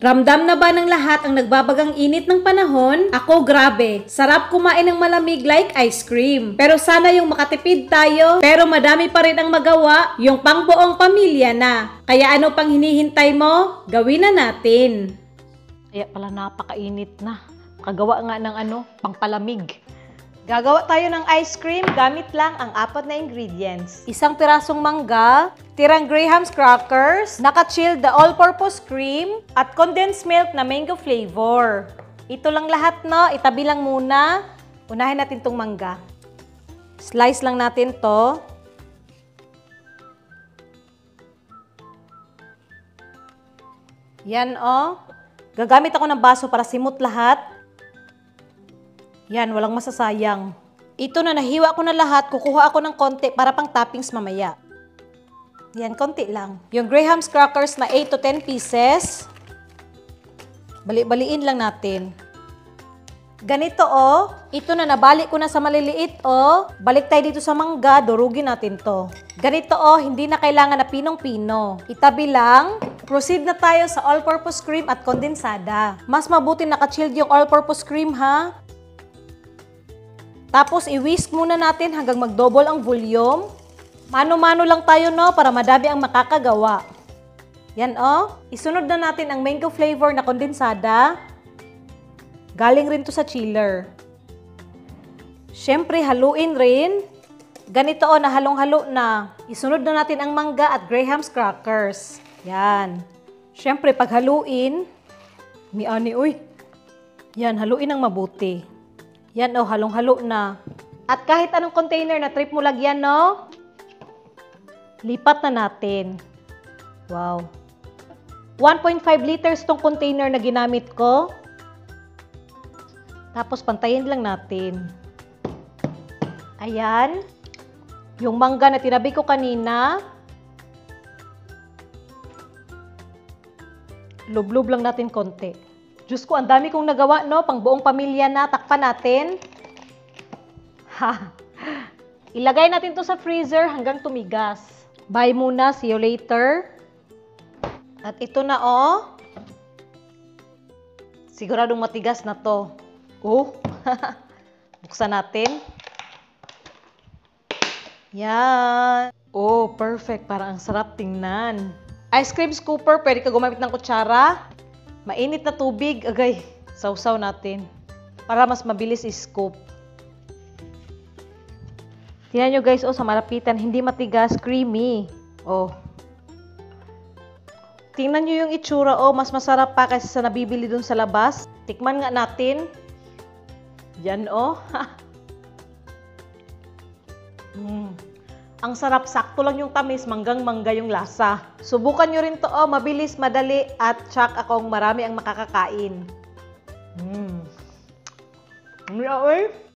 Ramdam na ba ng lahat ang nagbabagang init ng panahon? Ako grabe, sarap kumain ng malamig like ice cream. Pero sana yung makatipid tayo, pero madami pa rin ang magawa, yung pangbuong pamilya na. Kaya ano pang hinihintay mo? Gawin na natin. Kaya pala napakainit na. Makagawa nga ng pangpalamig. Gagawa tayo ng ice cream gamit lang ang 4 na ingredients. Isang pirasong mangga, tirang Graham's crackers, naka-chilled the all-purpose cream, at condensed milk na mango flavor. Ito lang lahat, no? Itabi lang muna. Unahin natin tong mangga. Slice lang natin to. Yan, oh. Gagamit ako ng baso para simot lahat. Yan, walang masasayang. Ito na nahiwa ko na lahat, kukuha ako ng konti para pang toppings mamaya. Yan, konti lang. Yung Graham's crackers na 8 to 10 pieces. Bali-baliin lang natin. Ganito, oh. Ito na, nabalik ko na sa maliliit, oh. Balik tayo dito sa mangga, durugin natin to. Ganito, oh, hindi na kailangan na pinong-pino. Itabi lang. Proceed na tayo sa all-purpose cream at kondensada. Mas mabuti naka-chilled yung all-purpose cream, ha? Tapos, i-whisk muna natin hanggang mag-double ang volume. Mano-mano lang tayo, no, para madami ang makakagawa. Yan, oh. Isunod na natin ang mango flavor na kondensada. Galing rin to sa chiller. Siyempre, haluin rin. Ganito, oh, na halong-halo na. Isunod na natin ang mangga at Graham's crackers. Yan. Siyempre, pag haluin, miani, uy. Yan, haluin ng mabuti. Yan, oh, halong-halo na. At kahit anong container na trip mo lagyan, no? Lipat na natin. Wow. 1.5 liters tong container na ginamit ko. Tapos, pantayin lang natin. Ayan. Yung mangga na tinabi ko kanina. Lublob lang natin konti. Diyos ko, ang dami kong nagawa, no? Pang buong pamilya na. Takpan natin. Ha! Ilagay natin to sa freezer hanggang tumigas. Bye muna. See you later. At ito na, oh. Siguradong matigas na to. Oh. Buksan natin. Yan. Oh, perfect. Parang ang sarap tingnan. Ice cream scooper. Pwede ka gumamit ng kutsara. Mainit na tubig, agay, sausaw natin. Para mas mabilis i-scoop. Tingnan nyo guys, oh, sa malapitan, hindi matigas, creamy. Oh. Tingnan nyo yung itsura, oh, mas masarap pa kasi sa nabibili dun sa labas. Tikman nga natin. Yan, oh. Ang sarap, sakto lang yung tamis, manggang-mangga yung lasa. Subukan nyo rin to, oh, mabilis, madali, at tsak akong marami ang makakakain. Ano,